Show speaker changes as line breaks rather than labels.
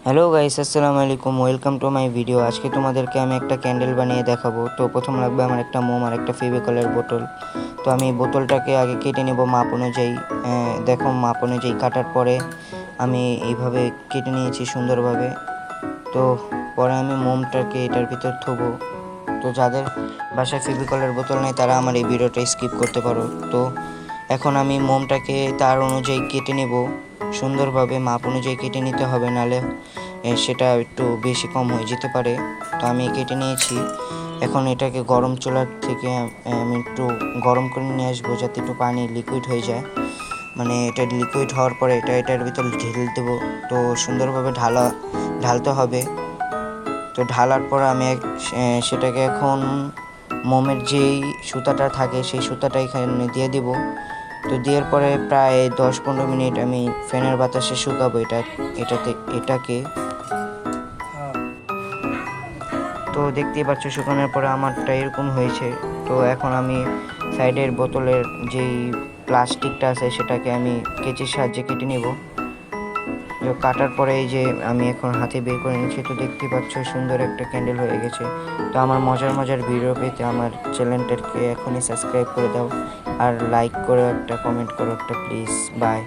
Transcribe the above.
Hello guys, আসসালামু আলাইকুম, welcome to my video. আজকে তোমাদেরকে আমি একটা ক্যান্ডেল বানিয়ে দেখাবো। তো প্রথম লাগবে আমার একটা মোম আর একটা ফেভিকলের বোতল। তো আমি বোতলটাকে আগে কেটে নেব মাপ অনুযায়ী। দেখো, মাপ অনুযায়ী কাটার পরে আমি এইভাবে কেটে নিয়েছি সুন্দরভাবে। তো পরে আমি মোমটাকে এটার ভিতর থবো। তো যাদের বাসায় ফেভিকলের বোতল নেই তারা আমার এই ভিডিওটা স্কিপ করতে পারো। তো এখন আমি মোমটাকে তার অনুযায়ী কেটে নেব সুন্দরভাবে, মাপ অনুযায়ী কেটে নিতে হবে, নাহলে সেটা একটু বেশি কম হয়ে যেতে পারে। তো আমি কেটে নিয়েছি। এখন এটাকে গরম চুলার থেকে আমি একটু গরম করে নিয়ে আসবো, যাতে একটু পানি লিকুইড হয়ে যায়। মানে এটা লিকুইড হওয়ার পরে এটার ভিতর ঢেলে দেবো। তো সুন্দরভাবে ঢালতে হবে। তো ঢালার পর আমি সেটাকে এখন মোমের যেই সুতাটা থাকে সেই সুতাটা এখানে দিয়ে দিব। তো দেওয়ার পরে প্রায় 10-15 মিনিট আমি ফ্যানের বাতাসে শুকাবো এটাকে। তো দেখতেই পাচ্ছ শুকানোর পরে আমারটা এরকম হয়েছে। তো এখন আমি সাইডের বোতলের যেই প্লাস্টিকটা আছে সেটাকে আমি কেচির সাহায্যে কেটে নেব। কাটার পরে এই যে আমি এখন হাতে বের করে নিচ্ছি। তো দেখতেই পাচ্ছ সুন্দর একটা ক্যান্ডেল হয়ে গেছে। তো আমার মজার মজার ভিডিও পেতে আমার চ্যানেলটাকে এখনই সাবস্ক্রাইব করে দাও, আর লাইক করো একটা, কমেন্ট করো একটা, প্লিজ। বাই।